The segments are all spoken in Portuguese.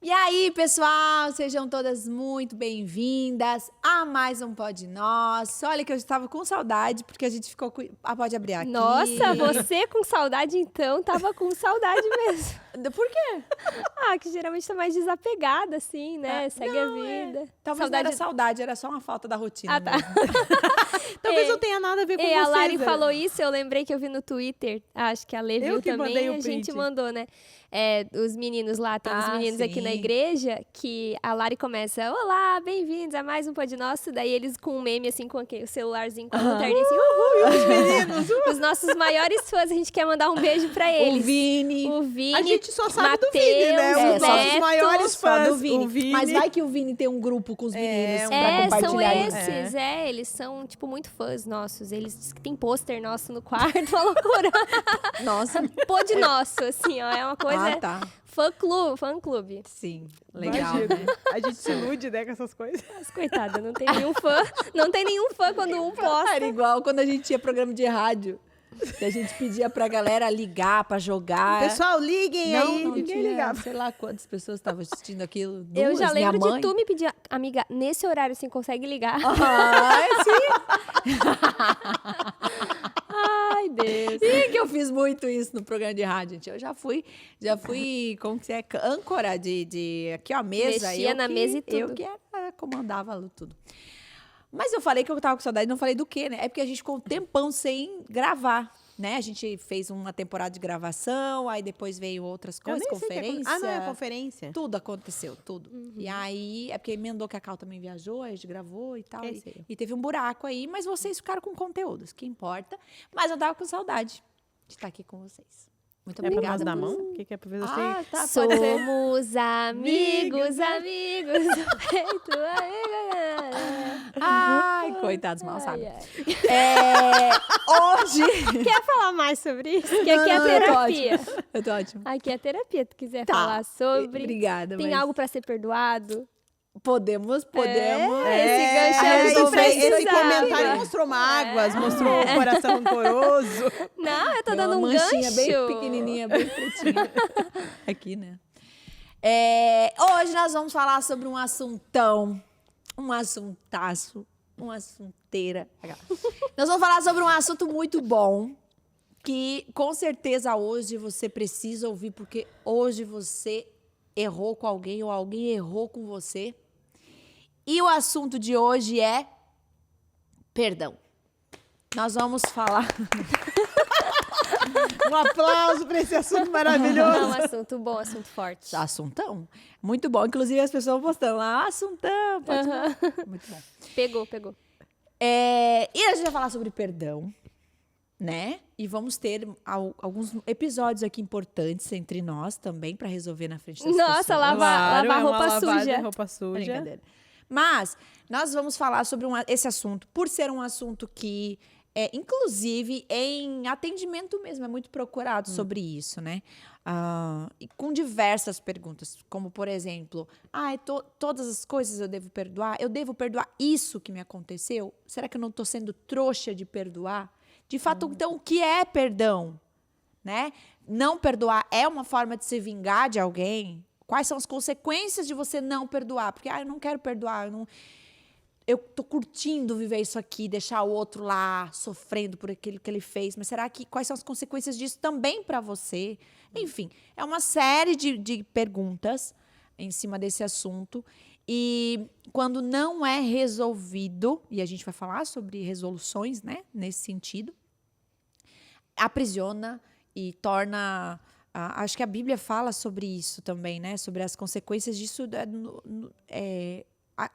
E aí, pessoal, sejam todas muito bem-vindas a mais um Pod Nosso. Olha que eu estava com saudade, porque a gente ficou com... Ah, pode abrir aqui. Nossa, você com saudade, então, tava com saudade mesmo. Por quê? Ah, que geralmente tá mais desapegada, assim, né? Segue a vida. Talvez não era saudade, era só uma falta da rotina. Ah, tá. Talvez não tenha nada a ver com vocês. A Lari falou isso, eu lembrei que eu vi no Twitter. Acho que a Lê viu também, a gente mandou, né? Os meninos lá, tem uns meninos aqui na igreja, que a Lari começa, olá, bem-vindos a mais um Pod Nosso. Daí eles com um meme, assim, com o celularzinho, com a lanterninha, assim, os meninos. Os nossos maiores fãs, a gente quer mandar um beijo pra eles. O Vini. A gente só sabe Mateus, do Vini, né? Os nossos maiores fãs. Do Vini. Mas vai que o Vini tem um grupo com os meninos pra são compartilhar. esses, eles são, tipo, muito fãs nossos. Eles têm pôster nosso no quarto, uma loucura. Nossa. Pod nosso, assim, ó, é uma coisa... Ah, tá. Fã-clube. Sim, legal, Imagina. né? A gente se ilude, né, com essas coisas. Mas, coitada, não tem nenhum fã. Não tem nenhum fã quando um posta. Era igual quando a gente tinha programa de rádio. Que a gente pedia pra galera ligar, pra jogar. Pessoal, liguem aí. Não Ninguém tinha, ligava. sei lá quantas pessoas estavam assistindo aquilo. Eu já lembro minha mãe. de tu me pedir, amiga, nesse horário, assim, consegue ligar? Sim. Ai, Deus. E que eu fiz muito isso no programa de rádio, gente. Eu já fui, como que é, âncora de aqui, ó, mesa. Mexia na mesa e tudo. Eu que comandava tudo. Mas eu falei que eu tava com saudade, não falei do quê, né? É porque a gente ficou um tempão sem gravar, né? A gente fez uma temporada de gravação, aí depois veio outras coisas, conferência. Não, é conferência. Tudo aconteceu, tudo. E aí, é porque emendou que a Cal também viajou, a gente gravou e tal. E teve um buraco aí, mas vocês ficaram com conteúdos, que importa. Mas eu tava com saudade de estar aqui com vocês. Muito obrigada. É pra nós dar mão? O que é pra ver você? Ah, tá, Somos amigos. Feito Ai, coitados, mal sabem. Hoje... Quer falar mais sobre isso? Que aqui é terapia. Eu tô ótimo. Aqui é terapia. Se tu quiser falar sobre... Obrigada. Tem algo pra ser perdoado? Podemos. Esse gancho Esse comentário mostrou mágoas, mostrou o coração rancoroso. Não, eu tô dando um manchinha gancho. bem pequenininha, bem pretinha. Aqui, né? Hoje nós vamos falar sobre um assuntão, um assuntaço, uma assunteira. Nós vamos falar sobre um assunto muito bom, que com certeza hoje você precisa ouvir, porque hoje você errou com alguém ou alguém errou com você. E o assunto de hoje é perdão. Nós vamos falar... Um aplauso para esse assunto maravilhoso. Não, assunto bom, assunto forte. Assuntão? Muito bom. Inclusive, as pessoas postando lá, assuntão. Muito bom. Pegou. E a gente vai falar sobre perdão, né? E vamos ter alguns episódios aqui importantes entre nós também, para resolver na frente das pessoas. Nossa, lavar roupa suja. Brincadeira. Mas nós vamos falar sobre esse assunto, por ser um assunto que, inclusive, em atendimento mesmo, é muito procurado sobre isso, né? E com diversas perguntas, como, por exemplo, todas as coisas eu devo perdoar? Eu devo perdoar isso que me aconteceu? Será que eu não estou sendo trouxa de perdoar? De fato, então, o que é perdão? Né? Não perdoar é uma forma de se vingar de alguém? Quais são as consequências de você não perdoar? Porque, eu não quero perdoar, eu tô curtindo viver isso aqui, deixar o outro lá sofrendo por aquilo que ele fez, mas quais são as consequências disso também para você? Enfim, é uma série de perguntas em cima desse assunto. E quando não é resolvido, e a gente vai falar sobre resoluções, né, nesse sentido, aprisiona e torna... acho que a Bíblia fala sobre isso também, né? Sobre as consequências disso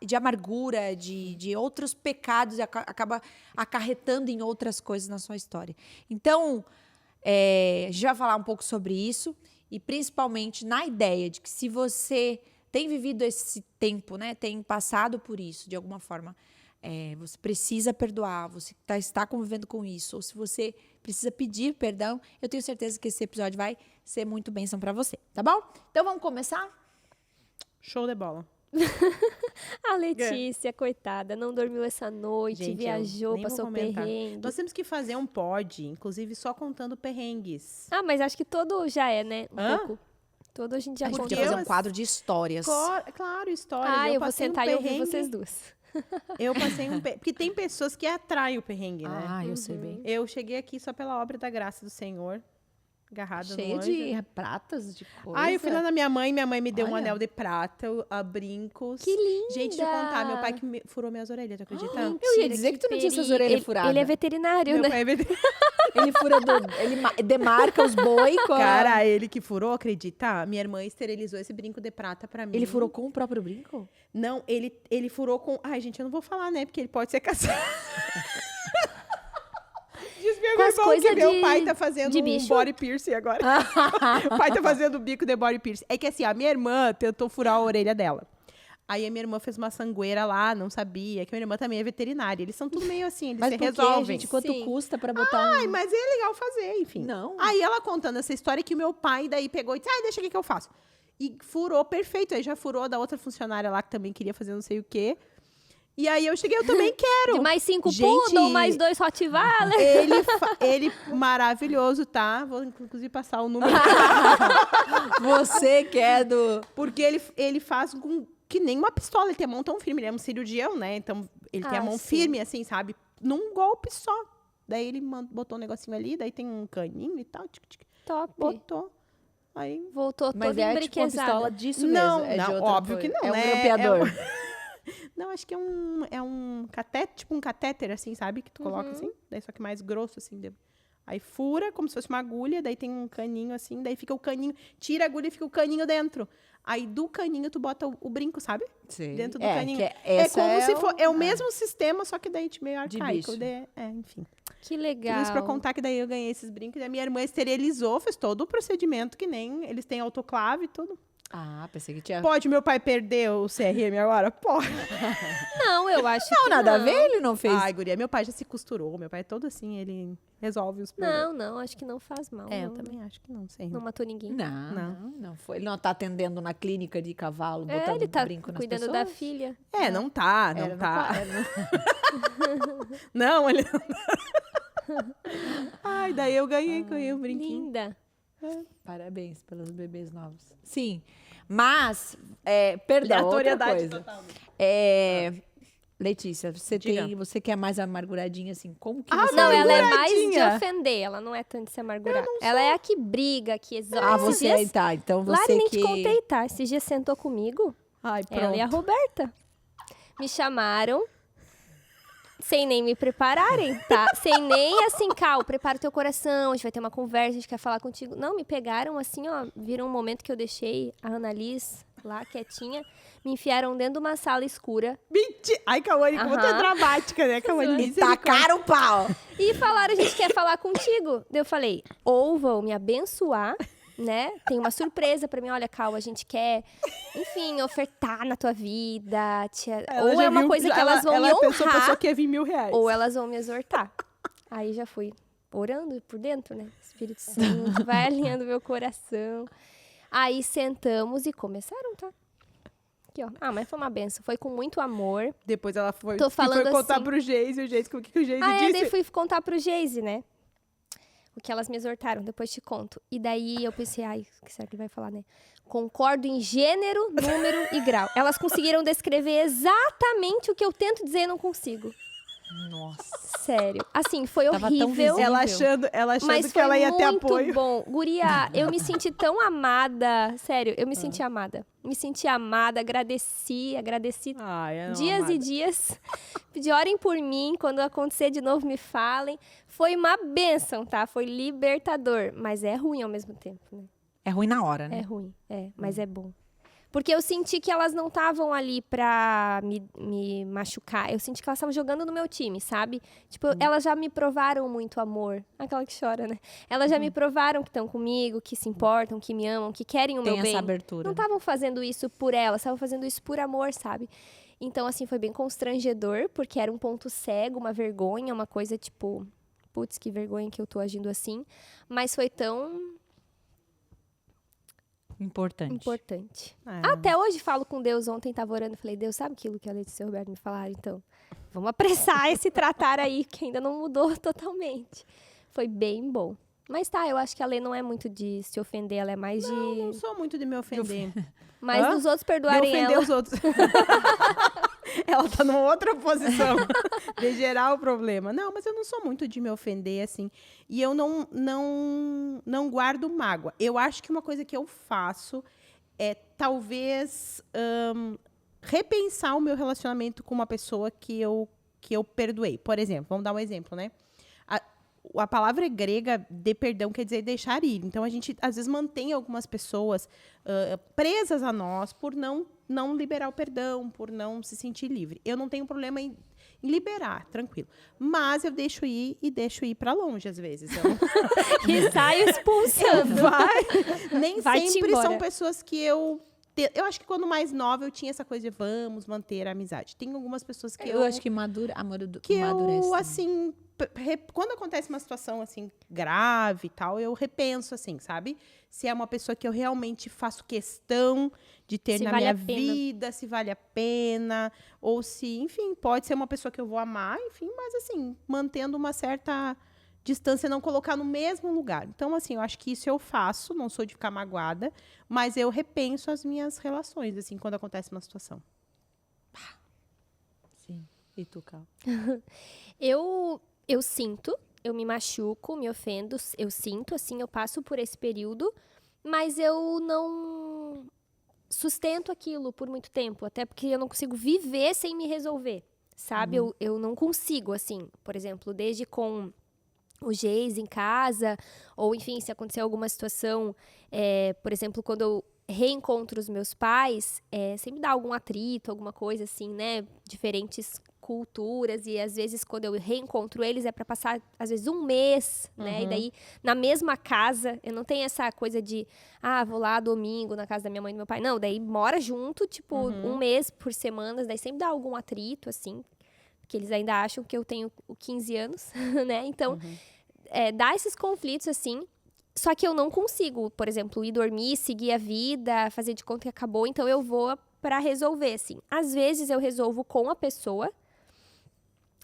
de amargura, de outros pecados, e acaba acarretando em outras coisas na sua história. Então, a gente vai falar um pouco sobre isso, e principalmente na ideia de que se você tem vivido esse tempo, né? Tem passado por isso, de alguma forma, você precisa perdoar, você está convivendo com isso, ou se você precisa pedir perdão, eu tenho certeza que esse episódio vai ser muito bênção para você, tá bom? Então vamos começar? Show de bola. A Letícia, coitada, não dormiu essa noite, Gente, viajou, passou perrengue. Nós temos que fazer um pod, inclusive só contando perrengues. Mas acho que todo já é, né? Um pouco. Todo a gente já A gente contou. podia fazer um quadro de histórias. Claro, histórias. Eu vou sentar e ouvir vocês duas. Eu passei porque tem pessoas que atraem o perrengue, né? Eu sei bem. Eu cheguei aqui só pela obra da graça do Senhor. Agarrada Cheia no anjo. de pratas, de coisa. Eu fui lá na minha mãe me deu um anel de prata, brincos. Que linda! Gente, deixa eu contar, meu pai que furou minhas orelhas, tu acredita? Eu ia dizer que tu não tinha essas orelhas furadas. Ele é veterinário, Meu né? pai é veterinário. Ele fura, ele demarca os boi com Cara, ele que furou, acredita? Minha irmã esterilizou esse brinco de prata pra mim. Ele furou com o próprio brinco? Não, ele furou com... Ai, gente, eu não vou falar, né? Porque ele pode ser caçado. Diz meu irmão que meu pai tá fazendo um body piercing agora. O pai tá fazendo o bico de body piercing. É que assim, a minha irmã tentou furar a orelha dela. Aí a minha irmã fez uma sangueira lá, não sabia. Que a minha irmã também é veterinária. Eles são tudo meio assim, eles se resolvem. Gente, quanto custa pra botar mas é legal fazer, enfim. Não. Aí ela contando essa história que o meu pai daí pegou e disse, deixa aqui que eu faço. E furou, perfeito. Aí já furou da outra funcionária lá que também queria fazer não sei o quê. E aí eu cheguei, eu também quero. De mais 5 poodle, mais 2 Rottweiler. Ele maravilhoso, tá? Vou inclusive passar o número. Você quer do... Porque ele faz com que nem uma pistola, ele tem a mão tão firme, ele é um cirurgião, né? Então ele tem a mão firme, assim, sabe? Num golpe só. Daí ele botou um negocinho ali, daí tem um caninho e tal. Top. Botou. Aí voltou toda embriquezada. Mas é tipo uma pistola disso não, mesmo? Não, óbvio que não, é um né? grampeador. Não, acho que é um catéter, tipo um catéter, assim, sabe? Que tu coloca assim, daí só que mais grosso, assim. Aí fura, como se fosse uma agulha, daí tem um caninho, assim, daí fica o caninho, tira a agulha e fica o caninho dentro. Aí do caninho tu bota o brinco, sabe? Sim. Dentro do caninho. É como se for, é o mesmo sistema, só que daí meio arcaico. De enfim. Que legal. Tudo isso pra contar que daí eu ganhei esses brincos. E a minha irmã esterilizou, fez todo o procedimento, que nem eles têm autoclave e tudo. Pensei que tinha... Pode meu pai perder o CRM agora? Pode. Não, eu acho que não. Nada a ver, ele não fez. Ai, guria, meu pai já se costurou. Meu pai é todo assim, ele resolve os problemas. Não, acho que não faz mal. Eu também acho que não, sei. Não matou ninguém. Não foi. Ele não tá atendendo na clínica de cavalo, botando ele tá brinco nas cuidando pessoas? da filha. Não tá. Não, ele não tá. Ai, daí eu ganhei o brinquinho. Linda. Parabéns pelos bebês novos. Sim, mas, perdão, outra coisa. Letícia, você que é mais amarguradinha, assim, como que você... Não, ela é mais de ofender, ela não é tanto de se amargurar. Ela é a que briga, que exalta. Você, tá, então você Lari, nem que... te contei, tá? Esses dias sentou comigo, ela e a Roberta. Me chamaram... Sem nem me prepararem, tá? Sem nem assim, Cal, prepara o teu coração, a gente vai ter uma conversa, a gente quer falar contigo. Não, me pegaram assim, ó, viram um momento que eu deixei a Annalise lá, quietinha, me enfiaram dentro de uma sala escura. Mentira! Ai, Cauane, como tu é dramática, né, Cauane? E tacaram o pau! E falaram, a gente quer falar contigo. Daí eu falei, ou vão me abençoar, né? Tem uma surpresa pra mim. Olha, Cal, a gente quer, enfim, ofertar na tua vida. Ou é uma coisa que elas vão me honrar. Pensou que ia vir R$1.000. Ou elas vão me exortar. Aí já fui orando por dentro, né? Espírito Santo, vai alinhando meu coração. Aí sentamos e começaram, tá? Aqui, ó. Mas foi uma benção. Foi com muito amor. Depois ela foi, foi contar assim, pro Geise. O que o Geise disse? Daí fui contar pro Geise, né? O que elas me exortaram, depois te conto. E daí eu pensei, o que será que ele vai falar, né? Concordo em gênero, número e grau. Elas conseguiram descrever exatamente o que eu tento dizer e não consigo. Nossa. Sério. Assim, foi horrível. Ela achando mas que ela ia ter apoio. Mas foi muito bom. Guria, eu me senti tão amada. Sério, eu me senti amada. Me senti amada, agradeci dias e dias. Pedi, orem por mim, quando acontecer de novo me falem. Foi uma bênção, tá? Foi libertador, mas é ruim ao mesmo tempo, né? É ruim na hora, né? É ruim, mas é bom. Porque eu senti que elas não estavam ali pra me machucar. Eu senti que elas estavam jogando no meu time, sabe? Tipo, elas já me provaram muito amor. Aquela que chora, né? Elas já me provaram que estão comigo, que se importam, que me amam, que querem o meu bem. Tem essa abertura. Não estavam fazendo isso por elas, estavam fazendo isso por amor, sabe? Então, assim, foi bem constrangedor, porque era um ponto cego, uma vergonha, uma coisa tipo... Putz, que vergonha que eu tô agindo assim. Mas foi tão... Importante. Até hoje falo com Deus. Ontem tava orando, falei, Deus, sabe aquilo que a Letícia e o Roberto me falaram? Então, vamos apressar esse tratar aí, que ainda não mudou totalmente. Foi bem bom. Mas tá, eu acho que a Lê não é muito de se ofender, ela é mais de... Não sou muito de me ofender. Mas dos outros perdoarem de ofender ela. os outros. Ela tá numa outra posição de gerar o problema. Não, mas eu não sou muito de me ofender, assim. E eu não guardo mágoa. Eu acho que uma coisa que eu faço é, talvez, repensar o meu relacionamento com uma pessoa que eu perdoei. Por exemplo, vamos dar um exemplo, né? A palavra grega de perdão quer dizer deixar ir. Então, a gente, às vezes, mantém algumas pessoas presas a nós por não liberar o perdão, por não se sentir livre. Eu não tenho problema em liberar, tranquilo. Mas eu deixo ir e deixo ir para longe, às vezes. E saio expulsando. Nem sempre são pessoas que eu acho que quando mais nova eu tinha essa coisa de vamos manter a amizade. Tem algumas pessoas que eu acho que amadurece. Eu, assim, quando acontece uma situação, assim, grave e tal, eu repenso, assim, sabe? Se é uma pessoa que eu realmente faço questão de ter na minha vida, se vale a pena, ou se, enfim, pode ser uma pessoa que eu vou amar, enfim, mas, assim, mantendo uma certa distância, não colocar no mesmo lugar. Então, assim, eu acho que isso eu faço, não sou de ficar magoada, mas eu repenso as minhas relações, assim, quando acontece uma situação. Sim. E tu, Cal? Eu sinto, eu me machuco, me ofendo, eu sinto, assim, eu passo por esse período, mas eu não sustento aquilo por muito tempo, até porque eu não consigo viver sem me resolver, sabe? Eu não consigo, assim, por exemplo, desde com o Geis em casa, ou enfim, se acontecer alguma situação, por exemplo, quando eu reencontro os meus pais, sempre dá algum atrito, alguma coisa assim, né? Diferentes culturas, e às vezes quando eu reencontro eles é para passar, às vezes, um mês, né? E daí, na mesma casa, eu não tenho essa coisa de, vou lá domingo na casa da minha mãe e do meu pai. Não, daí mora junto, tipo, um mês por semana, daí sempre dá algum atrito, assim, porque eles ainda acham que eu tenho 15 anos, né? Então, dá esses conflitos, assim, só que eu não consigo, por exemplo, ir dormir, seguir a vida, fazer de conta que acabou, então eu vou pra resolver, assim. Às vezes eu resolvo com a pessoa,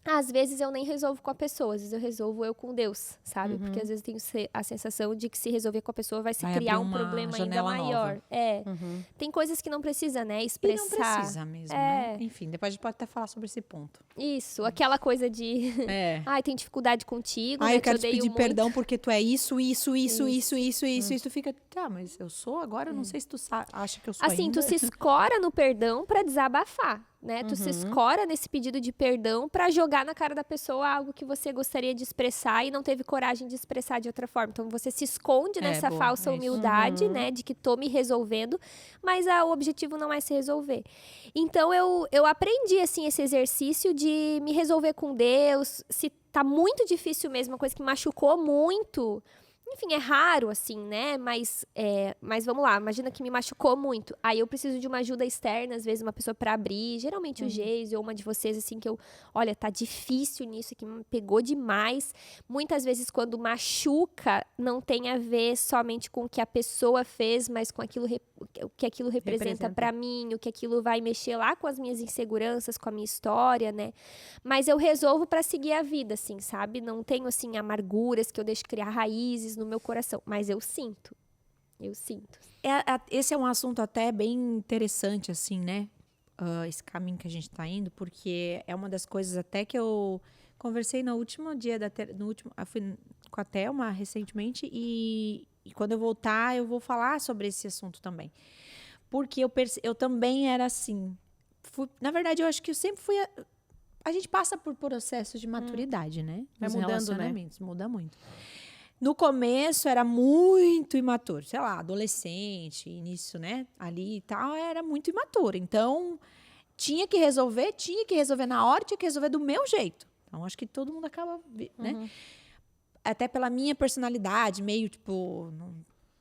às vezes eu nem resolvo com a pessoa, às vezes eu resolvo eu com Deus, sabe? Porque às vezes eu tenho a sensação de que se resolver com a pessoa vai se criar um problema ainda maior. Tem coisas que não precisa, né, expressar. E não precisa mesmo, né? Enfim, depois a gente pode até falar sobre esse ponto. Isso, aquela coisa de... tem dificuldade contigo, né, eu quero te pedir muito. perdão porque tu é isso. Tu fica, mas eu sou agora? Eu não sei se tu acha que eu sou assim, ainda. Tu se escora no perdão pra desabafar, né? Tu se escora nesse pedido de perdão pra jogar na cara da pessoa algo que você gostaria de expressar e não teve coragem de expressar de outra forma. Então, você se esconde nessa falsa humildade, né? De que tô me resolvendo, mas o objetivo não é se resolver. Então, eu aprendi, assim, esse exercício de me resolver com Deus. Se tá muito difícil mesmo, uma coisa que machucou muito... Enfim, é raro, assim, né? Mas vamos lá, imagina que me machucou muito. Aí eu preciso de uma ajuda externa, às vezes uma pessoa pra abrir. Geralmente o Geis ou uma de vocês, assim, que olha, tá difícil nisso aqui, me pegou demais. Muitas vezes quando machuca, não tem a ver somente com o que a pessoa fez, mas com o que aquilo representa pra mim, o que aquilo vai mexer lá com as minhas inseguranças, com a minha história, né? Mas eu resolvo pra seguir a vida, assim, sabe? Não tenho, assim, amarguras que eu deixo criar raízes no meu coração, mas eu sinto. Esse é um assunto até bem interessante, assim, né? Esse caminho que a gente tá indo, porque é uma das coisas até que eu conversei no último dia, eu fui com a Thelma recentemente, e quando eu voltar, eu vou falar sobre esse assunto também. Porque eu também era assim. Na verdade, eu acho que eu sempre fui... A gente passa por processos de maturidade, né? Vai mudando, né? Muda muito. No começo era muito imaturo, sei lá, adolescente, início, né? Ali e tal, era muito imaturo. Então, tinha que resolver na hora, tinha que resolver do meu jeito. Então, acho que todo mundo acaba, né? Até pela minha personalidade, meio, tipo,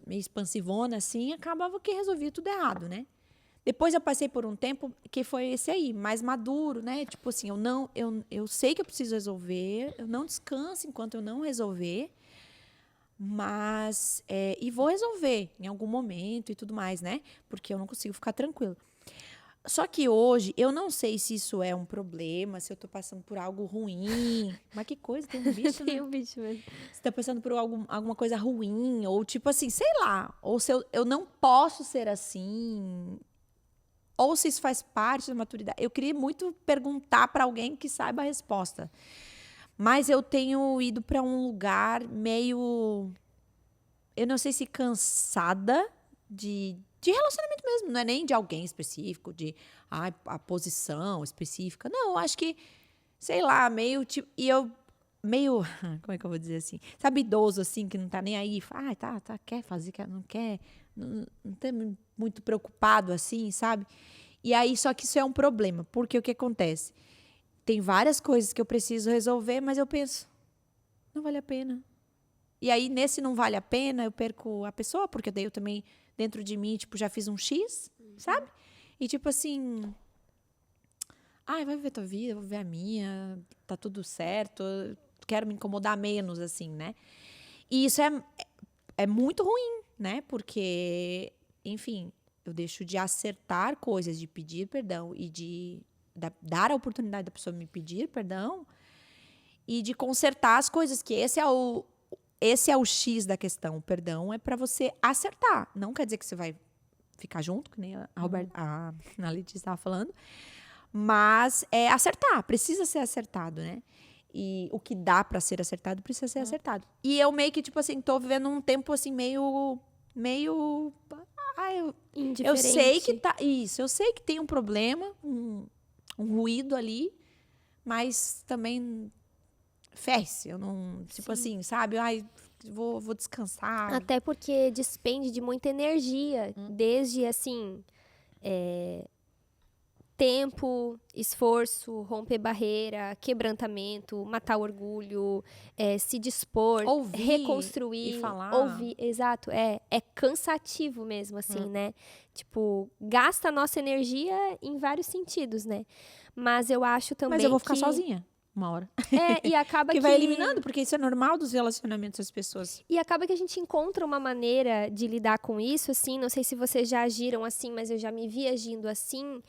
meio expansivona, assim, acabava que resolvia tudo errado, né? Depois eu passei por um tempo que foi esse aí, mais maduro, né? Tipo assim, eu sei que eu preciso resolver, eu não descanso enquanto eu não resolver. Mas, e vou resolver em algum momento e tudo mais, né? Porque eu não consigo ficar tranquila. Só que hoje, eu não sei se isso é um problema, se eu tô passando por algo ruim. Mas que coisa, tem um bicho, né? Tem um bicho mesmo. Se tá passando por alguma coisa ruim, ou tipo assim, sei lá. Ou se eu não posso ser assim. Ou se isso faz parte da maturidade. Eu queria muito perguntar para alguém que saiba a resposta. Mas eu tenho ido para um lugar meio... Eu não sei se cansada de relacionamento mesmo. Não é nem de alguém específico, de a posição específica. Não, eu acho que, sei lá, meio tipo... E eu... Meio... Como é que eu vou dizer assim? Sabe, idoso, assim, que não tá nem aí. Tá, quer fazer, não quer... Não tá muito preocupado, assim, sabe? E aí, só que isso é um problema. Porque o que acontece? Tem várias coisas que eu preciso resolver, mas eu penso... Não vale a pena. E aí, nesse não vale a pena, eu perco a pessoa, porque daí eu também, dentro de mim, tipo, já fiz um X, sabe? E tipo assim... vai viver tua vida, eu vou viver a minha, tá tudo certo, quero me incomodar menos, assim, né? E isso é muito ruim, né? Porque, enfim, eu deixo de acertar coisas, de pedir perdão e de dar a oportunidade da pessoa me pedir perdão e de consertar as coisas, que esse é o X da questão. O perdão é para você acertar. Não quer dizer que você vai ficar junto, que nem a Letícia estava falando. Mas é acertar. Precisa ser acertado, né? E o que dá para ser acertado, precisa ser acertado. E eu meio que, tipo assim, tô vivendo um tempo assim, meio... Eu sei que tá... Isso, eu sei que tem um problema, um ruído ali, mas também... Ferre-se, eu não... Tipo assim, sabe? Vou descansar. Até porque despende de muita energia. Desde, assim... tempo, esforço, romper barreira, quebrantamento, matar o orgulho, se dispor, ouvir, reconstruir, e falar. Ouvir, exato, é cansativo mesmo, assim, né? Tipo, gasta a nossa energia em vários sentidos, né? Mas eu acho também Mas eu vou ficar sozinha uma hora. E acaba que vai eliminando, porque isso é normal dos relacionamentos das pessoas. E acaba que a gente encontra uma maneira de lidar com isso, assim, não sei se vocês já agiram assim, mas eu já me vi agindo assim,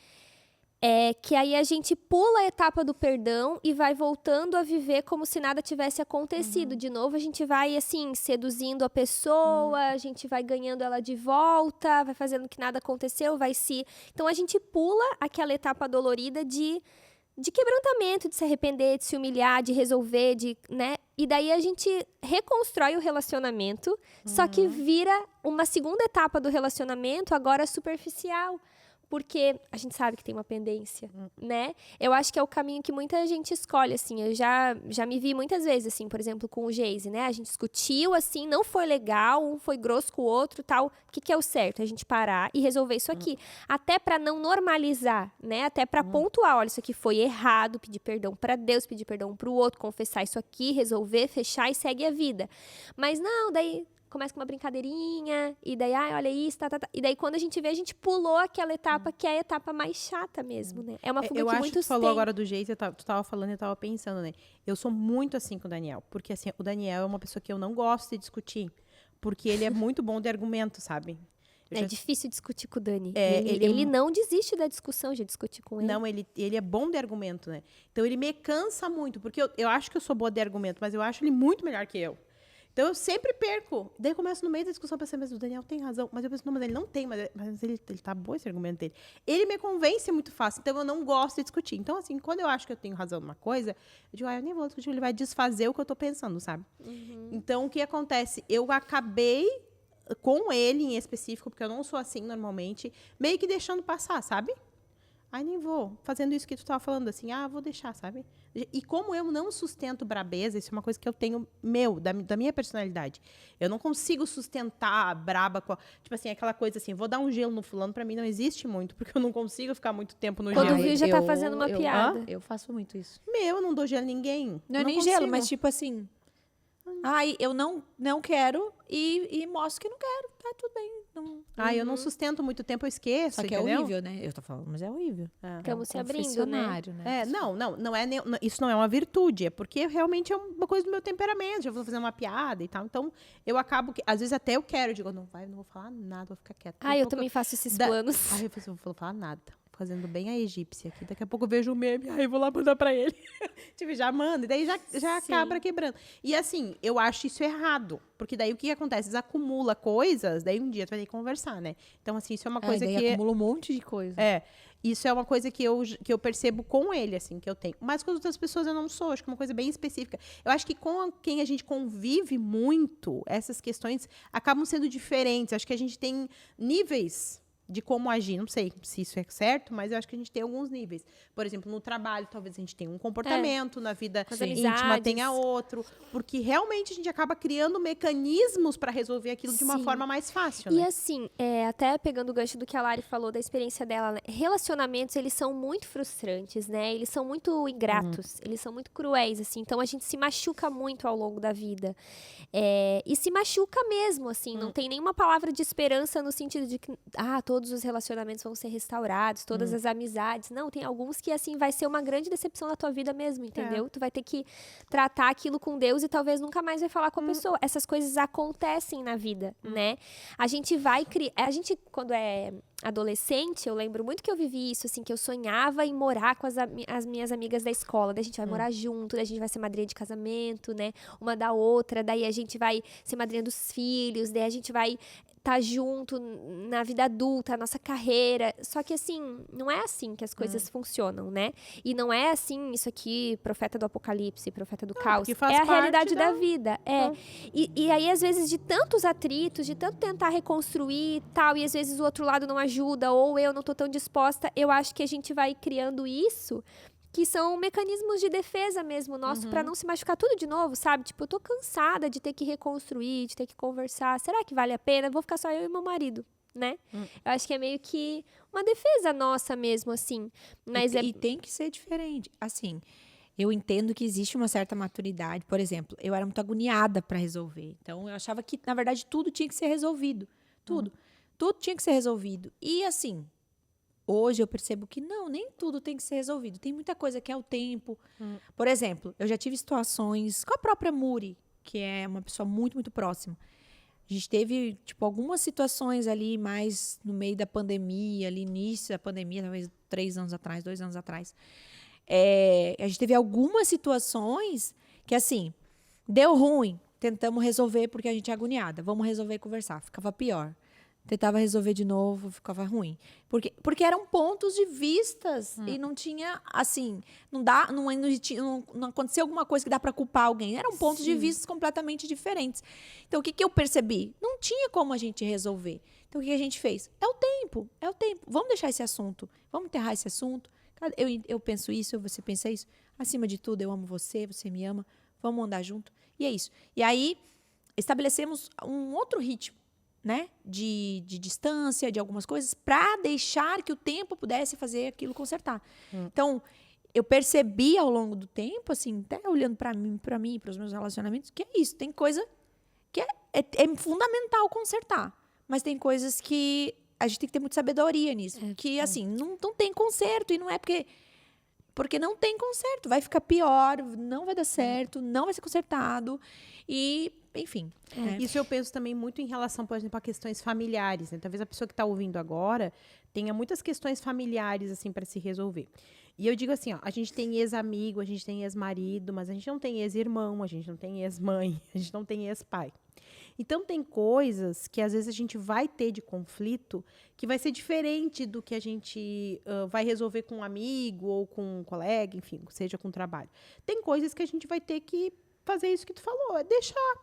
que aí a gente pula a etapa do perdão e vai voltando a viver como se nada tivesse acontecido. De novo, a gente vai, assim, seduzindo a pessoa, a gente vai ganhando ela de volta, vai fazendo que nada aconteceu, Então, a gente pula aquela etapa dolorida de quebrantamento, de se arrepender, de se humilhar, de resolver, né? E daí a gente reconstrói o relacionamento, só que vira uma segunda etapa do relacionamento, agora superficial. Porque a gente sabe que tem uma pendência, né? Eu acho que é o caminho que muita gente escolhe, assim. Eu já me vi muitas vezes, assim, por exemplo, com o Geise, né? A gente discutiu, assim, não foi legal, um foi grosso com o outro, tal. O que é o certo? A gente parar e resolver isso aqui. Até para não normalizar, né? Até para pontuar, olha, isso aqui foi errado, pedir perdão para Deus, pedir perdão para o outro, confessar isso aqui, resolver, fechar e segue a vida. Mas não, daí... Começa com uma brincadeirinha, e daí, olha isso, tá. E daí, quando a gente vê, a gente pulou aquela etapa que é a etapa mais chata mesmo, né? É uma fuga que muitos têm. Eu acho que tu falou agora do jeito, tu tava falando e eu tava pensando, né? Eu sou muito assim com o Daniel, porque assim, o Daniel é uma pessoa que eu não gosto de discutir, porque ele é muito bom de argumento, sabe? Difícil discutir com o Dani. Ele não desiste da discussão, já discuti com ele. Não, ele é bom de argumento, né? Então, ele me cansa muito, porque eu acho que eu sou boa de argumento, mas eu acho ele muito melhor que eu. Então, eu sempre perco. Daí, eu começo no meio da discussão a pensar, mas o Daniel tem razão. Mas eu penso, não, mas ele não tem. Mas ele tá bom esse argumento dele. Ele me convence muito fácil. Então, eu não gosto de discutir. Então, assim, quando eu acho que eu tenho razão numa coisa, eu digo, eu nem vou discutir. Ele vai desfazer o que eu tô pensando, sabe? Então, o que acontece? Eu acabei, com ele em específico, porque eu não sou assim normalmente, meio que deixando passar, sabe? Nem vou. Fazendo isso que tu tava falando, assim, vou deixar, sabe? E como eu não sustento brabeza, isso é uma coisa que eu tenho da minha personalidade. Eu não consigo sustentar braba com tipo assim, aquela coisa assim, vou dar um gelo no fulano, pra mim não existe muito, porque eu não consigo ficar muito tempo no gelo. Quando viu, já tá fazendo uma piada. Eu faço muito isso. Eu não dou gelo a ninguém. Não é nem consigo. gelo, mas tipo assim... eu não quero e mostro que não quero. Tá tudo bem. Eu não sustento muito tempo, eu esqueço. Só que entendeu? é horrível, né? Eu tô falando, mas é horrível. Estamos se abrindo, né? Não é isso não é uma virtude, é porque realmente é uma coisa do meu temperamento. Eu vou fazer uma piada e tal. Então, eu acabo que, às vezes até eu quero, digo, não vou falar nada, vou ficar quieta. Eu também faço esses planos. Eu vou falar nada. fazendo bem a egípcia aqui. Daqui a pouco eu vejo o meme, aí eu vou lá mandar pra ele. Tipo, já manda, e daí já acaba quebrando. E assim, eu acho isso errado. Porque daí o que acontece? Acumula coisas, daí um dia tu vai ter que conversar, né? Então, assim, isso é uma coisa que... acumula um monte de coisa. Isso é uma coisa que eu percebo com ele, assim, que eu tenho. Mas com as outras pessoas eu não sou, acho que é uma coisa bem específica. Eu acho que com quem a gente convive muito, essas questões acabam sendo diferentes. Acho que a gente tem níveis de como agir. Não sei se isso é certo, mas eu acho que a gente tem alguns níveis. Por exemplo, no trabalho, talvez a gente tenha um comportamento, na vida íntima tenha outro. Porque realmente a gente acaba criando mecanismos para resolver aquilo de uma forma mais fácil, né? E assim, até pegando o gancho do que a Lari falou da experiência dela, né? Relacionamentos, eles são muito frustrantes, né? Eles são muito ingratos, eles são muito cruéis, assim. Então, a gente se machuca muito ao longo da vida. E se machuca mesmo, assim. Não tem nenhuma palavra de esperança no sentido de que, todos os relacionamentos vão ser restaurados, todas as amizades. Não, tem alguns que, assim, vai ser uma grande decepção na tua vida mesmo, entendeu? Tu vai ter que tratar aquilo com Deus e talvez nunca mais vai falar com a pessoa. Essas coisas acontecem na vida, né? A gente vai criar... A gente, quando é adolescente, eu lembro muito que eu vivi isso, assim, que eu sonhava em morar com as minhas amigas da escola. Daí a gente vai morar junto, daí a gente vai ser madrinha de casamento, né? Uma da outra, daí a gente vai ser madrinha dos filhos, daí a gente vai estar junto na vida adulta, a nossa carreira. Só que, assim, não é assim que as coisas funcionam, né? E não é assim, isso aqui, profeta do apocalipse, profeta do caos. É a realidade da vida. E aí, às vezes, de tantos atritos, de tanto tentar reconstruir e tal, e às vezes o outro lado não ajuda, ou eu não tô tão disposta, eu acho que a gente vai criando isso, que são mecanismos de defesa mesmo nosso, pra não se machucar tudo de novo, sabe? Tipo, eu tô cansada de ter que reconstruir, de ter que conversar. Será que vale a pena? Vou ficar só eu e meu marido, né? Eu acho que é meio que uma defesa nossa mesmo, assim. Mas e tem que ser diferente. Assim, eu entendo que existe uma certa maturidade. Por exemplo, eu era muito agoniada pra resolver. Então, eu achava que, na verdade, tudo tinha que ser resolvido. Tudo. Tudo tinha que ser resolvido. E, assim... Hoje eu percebo que não, nem tudo tem que ser resolvido. Tem muita coisa que é o tempo. Por exemplo, eu já tive situações com a própria Muri, que é uma pessoa muito, muito próxima. A gente teve, tipo, algumas situações ali mais no meio da pandemia, ali início da pandemia, talvez 2 anos atrás. A gente teve algumas situações que, assim, deu ruim. Tentamos resolver porque a gente é agoniada. Vamos resolver e conversar. Ficava pior. Tentava resolver de novo, ficava ruim. Porque eram pontos de vistas e não tinha, assim, não aconteceu alguma coisa que dá para culpar alguém. Eram pontos de vistas completamente diferentes. Então, o que eu percebi? Não tinha como a gente resolver. Então, o que a gente fez? É o tempo. Vamos deixar esse assunto. Vamos enterrar esse assunto. Eu penso isso, você pensa isso. Acima de tudo, eu amo você, você me ama. Vamos andar junto. E é isso. E aí, estabelecemos um outro ritmo, né, de distância, de algumas coisas, para deixar que o tempo pudesse fazer aquilo consertar. Então, eu percebi ao longo do tempo, assim, até olhando para mim, para os meus relacionamentos, que é isso. Tem coisa que é fundamental consertar, mas tem coisas que a gente tem que ter muita sabedoria nisso. Que, assim, não tem conserto, e não é porque não tem conserto. Vai ficar pior, não vai dar certo, não vai ser consertado. E, enfim. Isso eu penso também muito em relação, por exemplo, a questões familiares, né? Talvez a pessoa que está ouvindo agora tenha muitas questões familiares, assim, para se resolver. E eu digo assim, ó, a gente tem ex-amigo, a gente tem ex-marido, mas a gente não tem ex-irmão, a gente não tem ex-mãe, a gente não tem ex-pai. Então, tem coisas que, às vezes, a gente vai ter de conflito que vai ser diferente do que a gente vai resolver com um amigo ou com um colega, enfim, seja com trabalho. Tem coisas que a gente vai ter que fazer isso que tu falou, deixar,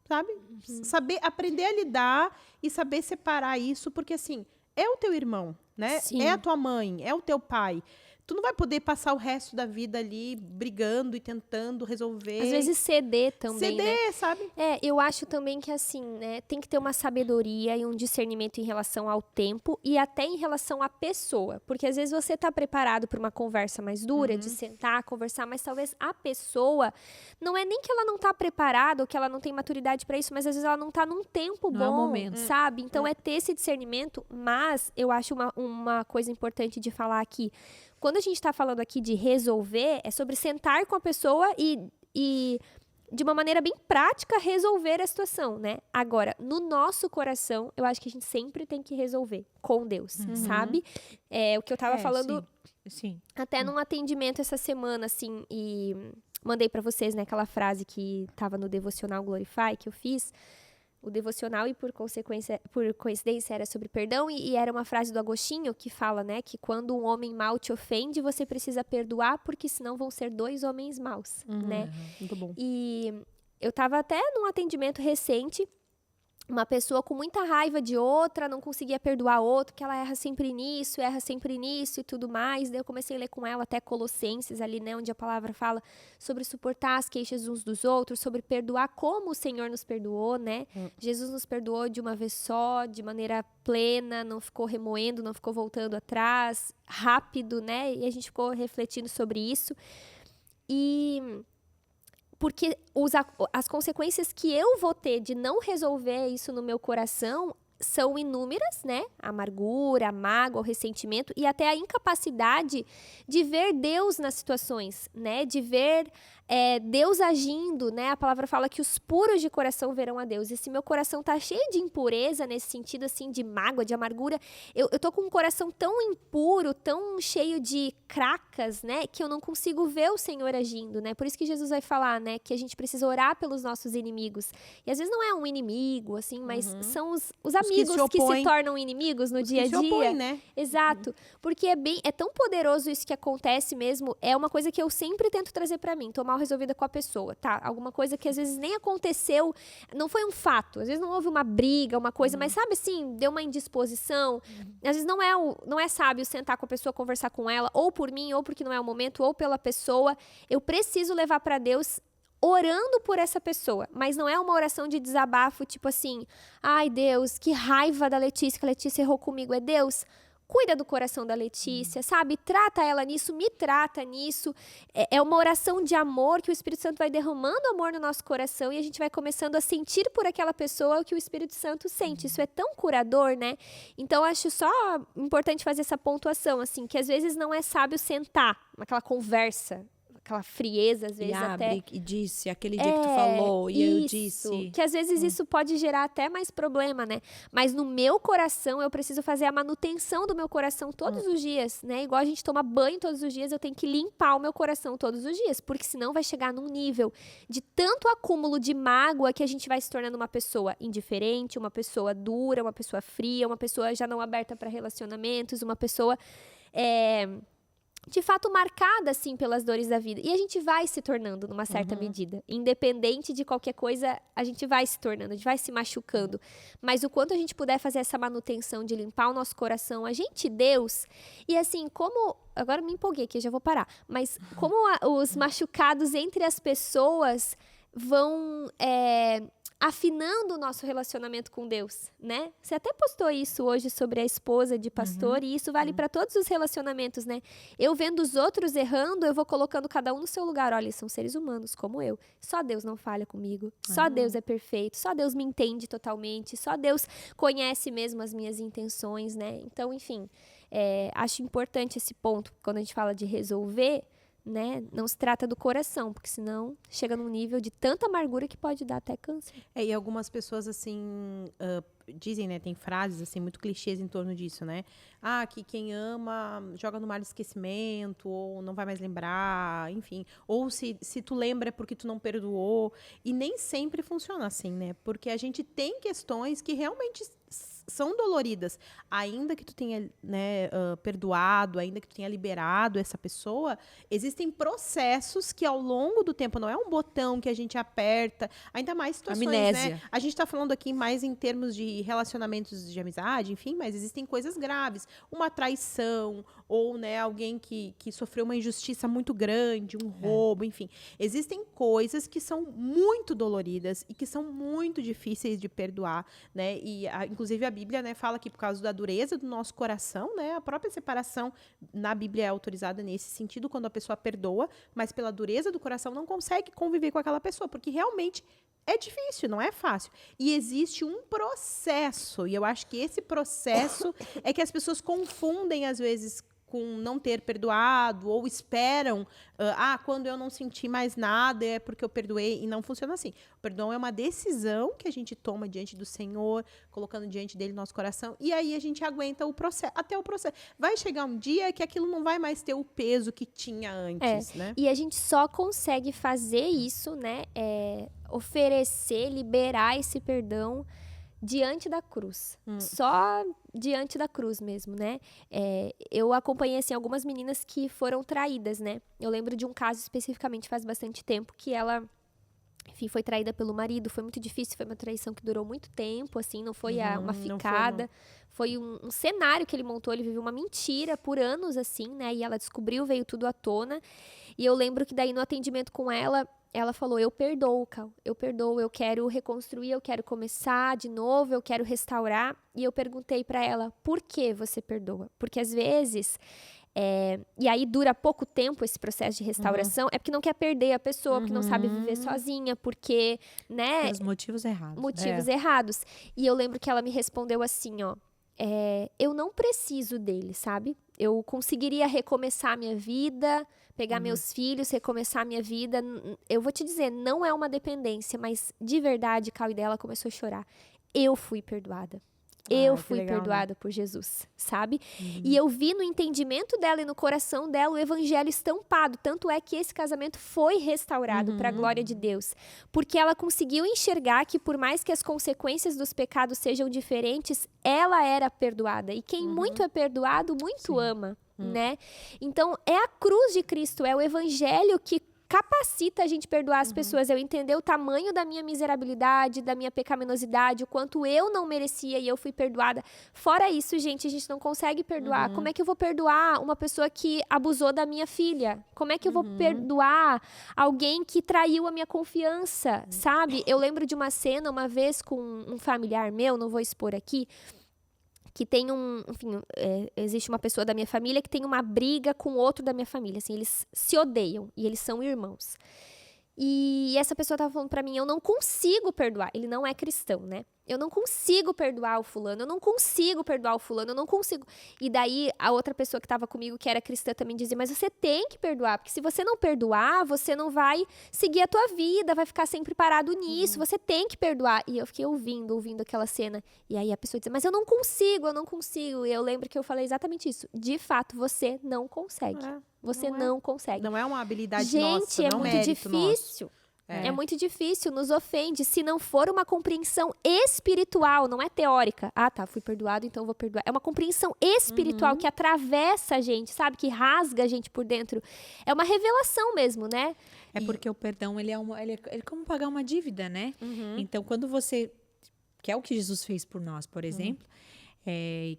sabe? Saber, aprender a lidar e saber separar isso, porque, assim, é o teu irmão, né? Sim. É a tua mãe, é o teu pai. Tu não vai poder passar o resto da vida ali brigando e tentando resolver. Às vezes ceder também, né? Sabe? Eu acho também que, assim, né, tem que ter uma sabedoria e um discernimento em relação ao tempo e até em relação à pessoa. Porque às vezes você tá preparado para uma conversa mais dura, de sentar, conversar, mas talvez a pessoa, não é nem que ela não tá preparada ou que ela não tem maturidade para isso, mas às vezes ela não tá num tempo bom, momento. Sabe? Então é ter esse discernimento, mas eu acho uma coisa importante de falar aqui. Quando a gente está falando aqui de resolver, é sobre sentar com a pessoa e de uma maneira bem prática, resolver a situação, né? Agora, no nosso coração, eu acho que a gente sempre tem que resolver com Deus, sabe? O que eu tava falando sim. até num atendimento essa semana, assim, e mandei pra vocês, né, aquela frase que tava no Devocional Glorify, que eu fiz. O devocional, e por coincidência, era sobre perdão, e era uma frase do Agostinho que fala, né, que quando um homem mau te ofende, você precisa perdoar, porque senão vão ser 2 homens maus, né? Muito bom. E eu tava até num atendimento recente, uma pessoa com muita raiva de outra, não conseguia perdoar outro, que ela erra sempre nisso e tudo mais. Daí eu comecei a ler com ela até Colossenses ali, né, onde a palavra fala sobre suportar as queixas uns dos outros, sobre perdoar como o Senhor nos perdoou, né? Jesus nos perdoou de uma vez só, de maneira plena, não ficou remoendo, não ficou voltando atrás, rápido, né? E a gente ficou refletindo sobre isso. Porque as consequências que eu vou ter de não resolver isso no meu coração são inúmeras, né? A amargura, a mágoa, o ressentimento e até a incapacidade de ver Deus nas situações, né? De ver Deus agindo, né? A palavra fala que os puros de coração verão a Deus. E se meu coração tá cheio de impureza, nesse sentido, assim, de mágoa, de amargura, eu tô com um coração tão impuro, tão cheio de cracas, né? Que eu não consigo ver o Senhor agindo, né? Por isso que Jesus vai falar, né? Que a gente precisa orar pelos nossos inimigos. E às vezes não é um inimigo, assim, mas são os amigos que se tornam inimigos no dia a dia. Se opõem, né? Exato. Porque é tão poderoso isso que acontece mesmo. É uma coisa que eu sempre tento trazer pra mim, tomar o resolvida com a pessoa, tá? Alguma coisa que às vezes nem aconteceu, não foi um fato, às vezes não houve uma briga, uma coisa, mas sabe assim, deu uma indisposição. Às vezes não é sábio sentar com a pessoa, conversar com ela, ou por mim, ou porque não é o momento, ou pela pessoa. Eu preciso levar pra Deus orando por essa pessoa, mas não é uma oração de desabafo, tipo assim, ai Deus, que raiva da Letícia, que a Letícia errou comigo. É Deus, cuida do coração da Letícia, sabe? Trata ela nisso, me trata nisso. É uma oração de amor que o Espírito Santo vai derramando amor no nosso coração e a gente vai começando a sentir por aquela pessoa o que o Espírito Santo sente. Isso é tão curador, né? Então, acho só importante fazer essa pontuação, assim, que às vezes não é sábio sentar naquela conversa, aquela frieza, às vezes até... E disse, aquele dia que tu falou, e eu disse... Que às vezes isso pode gerar até mais problema, né? Mas no meu coração, eu preciso fazer a manutenção do meu coração todos os dias, né? Igual a gente toma banho todos os dias, eu tenho que limpar o meu coração todos os dias, porque senão vai chegar num nível de tanto acúmulo de mágoa que a gente vai se tornando uma pessoa indiferente, uma pessoa dura, uma pessoa fria, uma pessoa já não aberta para relacionamentos, uma pessoa... de fato marcada, assim, pelas dores da vida. E a gente vai se tornando, numa certa medida. Independente de qualquer coisa, a gente vai se tornando, a gente vai se machucando. Mas o quanto a gente puder fazer essa manutenção de limpar o nosso coração, a gente, Deus... E assim, como... Agora me empolguei aqui, já vou parar. Mas como os machucados entre as pessoas vão... afinando o nosso relacionamento com Deus, né? Você até postou isso hoje sobre a esposa de pastor, e isso vale para todos os relacionamentos, né? Eu vendo os outros errando, eu vou colocando cada um no seu lugar. Olha, eles são seres humanos, como eu. Só Deus não falha comigo. Só Deus é perfeito. Só Deus me entende totalmente. Só Deus conhece mesmo as minhas intenções, né? Então, enfim, acho importante esse ponto, quando a gente fala de resolver, né? Não se trata do coração, porque senão chega num nível de tanta amargura que pode dar até câncer. E algumas pessoas, assim, dizem, né? Tem frases, assim, muito clichês em torno disso, né? Ah, que quem ama joga no mar de esquecimento, ou não vai mais lembrar, enfim. Ou se tu lembra é porque tu não perdoou. E nem sempre funciona assim, né? Porque a gente tem questões que realmente são doloridas. Ainda que tu tenha, né, perdoado, ainda que tu tenha liberado essa pessoa, existem processos que ao longo do tempo, não é um botão que a gente aperta, ainda mais situações, amnésia, né? A gente tá falando aqui mais em termos de relacionamentos de amizade, enfim, mas existem coisas graves. Uma traição, ou, né, alguém que sofreu uma injustiça muito grande, um roubo, enfim. Existem coisas que são muito doloridas e que são muito difíceis de perdoar, né? E, inclusive, a Bíblia, né, fala que por causa da dureza do nosso coração, né, a própria separação na Bíblia é autorizada nesse sentido, quando a pessoa perdoa, mas pela dureza do coração não consegue conviver com aquela pessoa, porque realmente é difícil, não é fácil. E existe um processo, e eu acho que esse processo é que as pessoas confundem, às vezes, com não ter perdoado, ou esperam, quando eu não senti mais nada é porque eu perdoei, e não funciona assim. O perdão é uma decisão que a gente toma diante do Senhor, colocando diante dele nosso coração, e aí a gente aguenta o processo, até o processo. Vai chegar um dia que aquilo não vai mais ter o peso que tinha antes, né? E a gente só consegue fazer isso, né? Oferecer, liberar esse perdão diante da cruz. Só diante da cruz mesmo, né? Eu acompanhei, assim, algumas meninas que foram traídas, né? Eu lembro de um caso especificamente faz bastante tempo que ela, enfim, foi traída pelo marido. Foi muito difícil, foi uma traição que durou muito tempo, assim, não foi uma ficada. Foi um cenário que ele montou, ele viveu uma mentira por anos, assim, né? E ela descobriu, veio tudo à tona. E eu lembro que daí no atendimento com ela falou, eu perdoo, Cal, eu perdoo, eu quero reconstruir, eu quero começar de novo, eu quero restaurar. E eu perguntei pra ela, por que você perdoa? Porque às vezes, e aí dura pouco tempo esse processo de restauração, é porque não quer perder a pessoa, porque não sabe viver sozinha, porque, né? Os motivos errados. Motivos errados. E eu lembro que ela me respondeu assim, ó, eu não preciso dele, sabe? Eu conseguiria recomeçar a minha vida, pegar meus filhos, recomeçar a minha vida. Eu vou te dizer, não é uma dependência, mas de verdade, Cal, e dela começou a chorar. Eu fui perdoada. Eu fui legal, perdoada, né? Por Jesus, sabe? E eu vi no entendimento dela e no coração dela o evangelho estampado. Tanto é que esse casamento foi restaurado para a glória de Deus. Porque ela conseguiu enxergar que por mais que as consequências dos pecados sejam diferentes, ela era perdoada. E quem muito é perdoado, muito ama, né? Então, é a cruz de Cristo, é o evangelho que capacita a gente perdoar as pessoas. Eu entender o tamanho da minha miserabilidade, da minha pecaminosidade, o quanto eu não merecia e eu fui perdoada. Fora isso, gente, a gente não consegue perdoar. Como é que eu vou perdoar uma pessoa que abusou da minha filha? Como é que eu vou perdoar alguém que traiu a minha confiança, sabe? Eu lembro de uma cena uma vez com um familiar meu, não vou expor aqui, que tem existe uma pessoa da minha família que tem uma briga com outro da minha família, assim, eles se odeiam e eles são irmãos. E essa pessoa tava falando pra mim, eu não consigo perdoar. Ele não é cristão, né? Eu não consigo perdoar o fulano, eu não consigo perdoar o fulano, eu não consigo. E daí, a outra pessoa que tava comigo, que era cristã, também dizia, mas você tem que perdoar, porque se você não perdoar, você não vai seguir a tua vida, vai ficar sempre parado nisso, você tem que perdoar. E eu fiquei ouvindo aquela cena. E aí a pessoa dizia, mas eu não consigo. E eu lembro que eu falei exatamente isso. De fato, você não consegue. Você não consegue. Não é uma habilidade gente, nossa, não é muito difícil. Nosso. É muito difícil, nos ofende. Se não for uma compreensão espiritual, não é teórica. Ah, tá, fui perdoado, então vou perdoar. É uma compreensão espiritual que atravessa a gente, sabe? Que rasga a gente por dentro. É uma revelação mesmo, né? É porque o perdão, ele é como pagar uma dívida, né? Então, quando você... Que é o que Jesus fez por nós, por exemplo.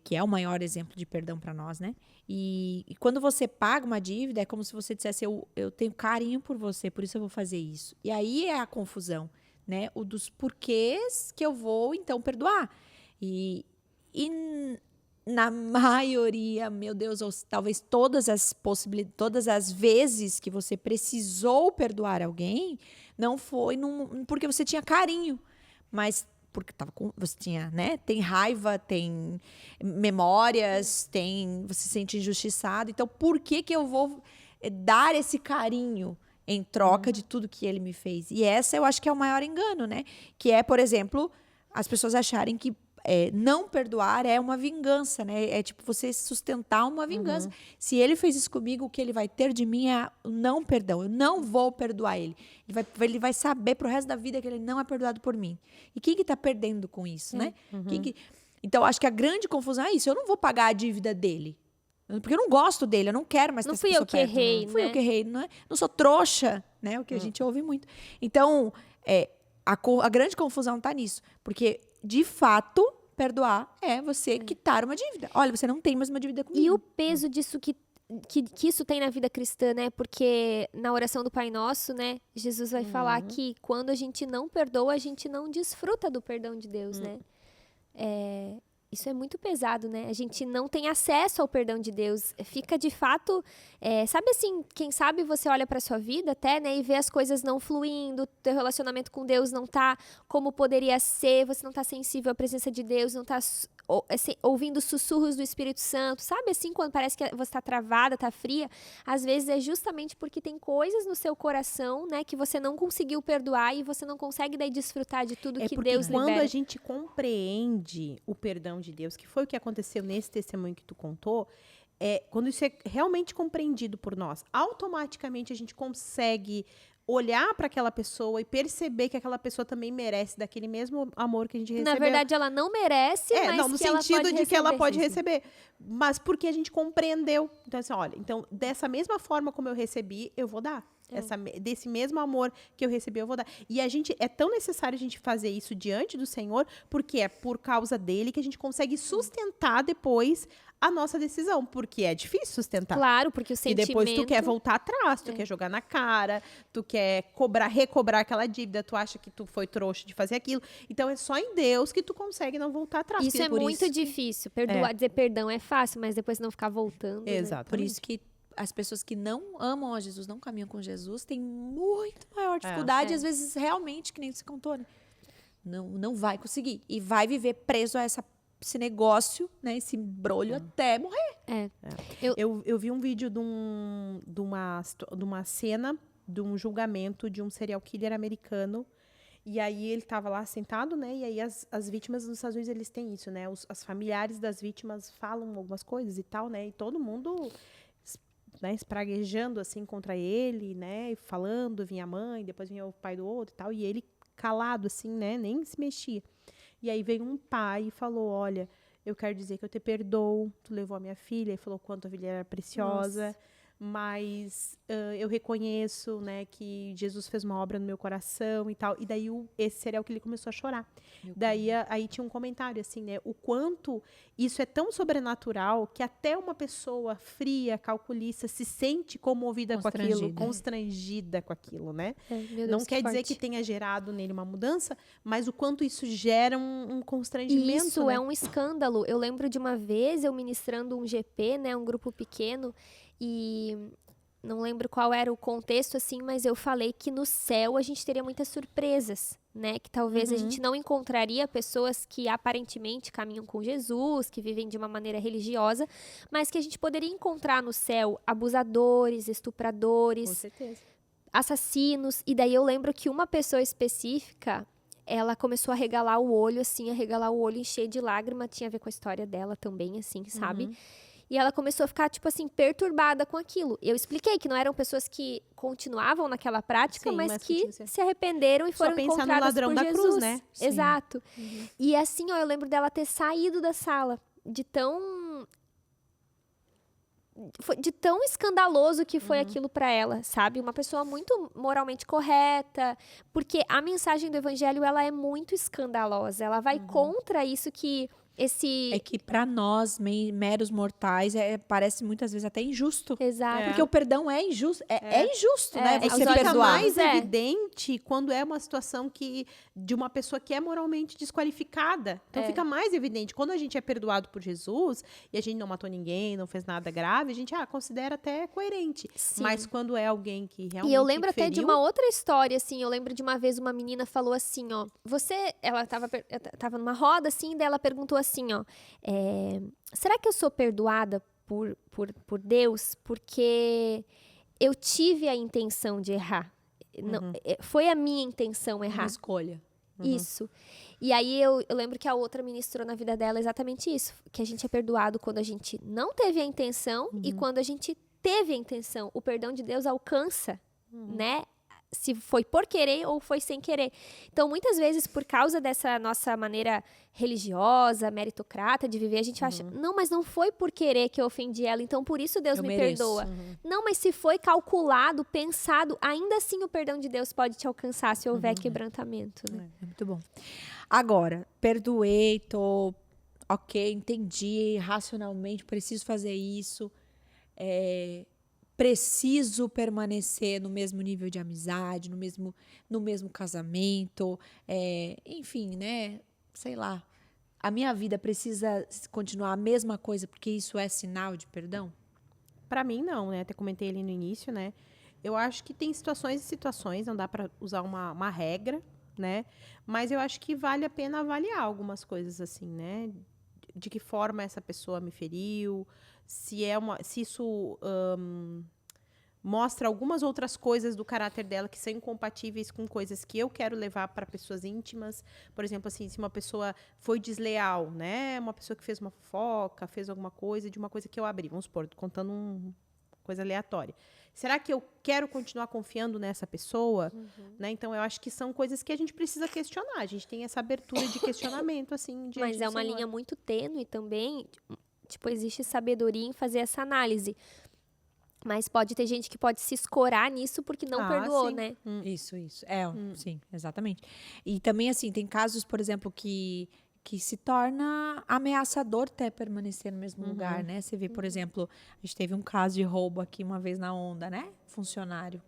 Que é o maior exemplo de perdão para nós, né? E quando você paga uma dívida, é como se você dissesse, eu tenho carinho por você, por isso eu vou fazer isso. E aí é a confusão, né? O dos porquês que eu vou, então, perdoar. E na maioria, meu Deus, ou talvez todas as vezes que você precisou perdoar alguém, não foi porque você tinha carinho, mas porque você tinha, né? Tem raiva, tem memórias, você se sente injustiçado. Então, por que eu vou dar esse carinho em troca de tudo que ele me fez? E essa eu acho que é o maior engano, né? Que é, por exemplo, as pessoas acharem que não perdoar é uma vingança, né? É tipo você sustentar uma vingança. Se ele fez isso comigo, o que ele vai ter de mim é não perdão. Eu não vou perdoar ele. Ele vai saber pro resto da vida que ele não é perdoado por mim. E quem que tá perdendo com isso, né? Então, acho que a grande confusão é isso. Eu não vou pagar a dívida dele. Porque eu não gosto dele, eu não quero mais ter essa pessoa perto. Não fui eu que errei, né? Fui eu que errei, não sou trouxa, né? O que a gente ouve muito. Então, a grande confusão tá nisso. Porque, de fato, perdoar é você quitar uma dívida. Olha, você não tem mais uma dívida comigo. E o peso disso que isso tem na vida cristã, né? Porque na oração do Pai Nosso, né? Jesus vai falar que quando a gente não perdoa, a gente não desfruta do perdão de Deus, né? Isso é muito pesado, né? A gente não tem acesso ao perdão de Deus. Fica, de fato... sabe assim, quem sabe você olha para sua vida até, né? E vê as coisas não fluindo, teu relacionamento com Deus não tá como poderia ser, você não tá sensível à presença de Deus, não tá ouvindo sussurros do Espírito Santo, sabe assim, quando parece que você está travada, está fria, às vezes é justamente porque tem coisas no seu coração, né, que você não conseguiu perdoar e você não consegue daí desfrutar de tudo que Deus libera. Quando a gente compreende o perdão de Deus, que foi o que aconteceu nesse testemunho que tu contou, quando isso é realmente compreendido por nós, automaticamente a gente consegue olhar para aquela pessoa e perceber que aquela pessoa também merece daquele mesmo amor que a gente recebeu. Na verdade, ela não merece, mas no que ela pode sentido de que ela pode sim. receber. Mas porque a gente compreendeu. Então, assim, olha, então, dessa mesma forma como eu recebi, eu vou dar. Desse mesmo amor que eu recebi, eu vou dar. E é tão necessário a gente fazer isso diante do Senhor, porque é por causa dele que a gente consegue sustentar depois a nossa decisão, porque é difícil sustentar. Claro, porque o sentimento... E depois tu quer voltar atrás, tu quer jogar na cara, tu quer recobrar aquela dívida, tu acha que tu foi trouxa de fazer aquilo. Então, é só em Deus que tu consegue não voltar atrás. Isso é muito difícil. Perdoar, dizer perdão é fácil, mas depois não ficar voltando. Exato. Né? Por isso que as pessoas que não amam a Jesus, não caminham com Jesus, têm muito maior dificuldade, às vezes, realmente, que nem você contou, né? Não vai conseguir. E vai viver preso a esse negócio, né? Esse brolho até morrer. Eu vi um vídeo de uma cena de um julgamento de um serial killer americano. E aí ele estava lá sentado, né? E aí as vítimas nos Estados Unidos, eles têm isso, né? As familiares das vítimas falam algumas coisas e tal, né? E todo mundo... né, espraguejando assim contra ele, né, e falando, vinha a mãe, depois vinha o pai do outro e tal, e ele calado assim, né, nem se mexia. E aí veio um pai e falou, olha, eu quero dizer que eu te perdoo, tu levou a minha filha, e falou quanto a filha era preciosa, nossa, mas eu reconheço, né, que Jesus fez uma obra no meu coração e tal. E daí esse serial que ele começou a chorar. Daí aí tinha um comentário assim, né, o quanto isso é tão sobrenatural que até uma pessoa fria, calculista, se sente comovida com aquilo, constrangida com aquilo, né? Deus, não quer dizer que tenha gerado nele uma mudança, mas o quanto isso gera um constrangimento. Isso, né? É um escândalo. Eu lembro de uma vez eu ministrando um GP, né, um grupo pequeno, e não lembro qual era o contexto, assim, mas eu falei que no céu a gente teria muitas surpresas, né? Que talvez a gente não encontraria pessoas que aparentemente caminham com Jesus, que vivem de uma maneira religiosa, mas que a gente poderia encontrar no céu abusadores, estupradores, com certeza, assassinos. E daí eu lembro que uma pessoa específica, ela começou a regalar o olho, assim, encher de lágrima, tinha a ver com a história dela também, assim, sabe? E ela começou a ficar, tipo assim, perturbada com aquilo. Eu expliquei que não eram pessoas que continuavam naquela prática, sim, mas que se arrependeram e foram encontradas no ladrão por da Jesus. Cruz, né? Sim. Exato. E assim, ó, eu lembro dela ter saído da sala de tão escandaloso que foi aquilo para ela, sabe? Uma pessoa muito moralmente correta, porque a mensagem do evangelho, ela é muito escandalosa. Ela vai contra isso que É que para nós, meros mortais, parece muitas vezes até injusto. Exato. Porque o perdão é injusto. É injusto, né? Você fica perdoar. mais evidente quando é uma situação de uma pessoa que é moralmente desqualificada. Então fica mais evidente. Quando a gente é perdoado por Jesus e a gente não matou ninguém, não fez nada grave, a gente considera até coerente. Sim. Mas quando é alguém que realmente E eu lembro feriu... até de uma outra história, assim. Eu lembro de uma vez uma menina falou assim, ó. Ela tava numa roda, assim, daí ela perguntou assim, ó, será que eu sou perdoada por Deus porque eu tive a intenção de errar? Não, foi a minha intenção errar. Uma escolha. Isso. E aí eu lembro que a outra ministrou na vida dela exatamente isso, que a gente é perdoado quando a gente não teve a intenção e quando a gente teve a intenção. O perdão de Deus alcança, né? Se foi por querer ou foi sem querer. Então, muitas vezes, por causa dessa nossa maneira religiosa, meritocrata de viver, a gente acha, não, mas não foi por querer que eu ofendi ela, então por isso Deus me perdoa. Não, mas se foi calculado, pensado, ainda assim o perdão de Deus pode te alcançar se houver quebrantamento. Né? É muito bom. Agora, perdoei, ok, entendi, racionalmente, preciso fazer isso, preciso permanecer no mesmo nível de amizade, no mesmo casamento, enfim, né? Sei lá. A minha vida precisa continuar a mesma coisa porque isso é sinal de perdão? Pra mim, não, né? Até comentei ali no início, né? Eu acho que tem situações e situações, não dá pra usar uma regra, né? Mas eu acho que vale a pena avaliar algumas coisas assim, né? de que forma essa pessoa me feriu, se isso mostra algumas outras coisas do caráter dela que são incompatíveis com coisas que eu quero levar para pessoas íntimas. Por exemplo, assim, se uma pessoa foi desleal, né? Uma pessoa que fez uma fofoca, fez alguma coisa de uma coisa que eu abri. Vamos supor, contando uma coisa aleatória. Será que eu quero continuar confiando nessa pessoa? Né? Então, eu acho que são coisas que a gente precisa questionar. A gente tem essa abertura de questionamento, assim. Mas é uma linha muito tênue também. Tipo, existe sabedoria em fazer essa análise. Mas pode ter gente que pode se escorar nisso porque não perdoou, sim. né? Isso. Sim, exatamente. E também, assim, tem casos, por exemplo, que se torna ameaçador até permanecer no mesmo lugar, né? Você vê, por exemplo, a gente teve um caso de roubo aqui uma vez na Onda, né? Funcionário.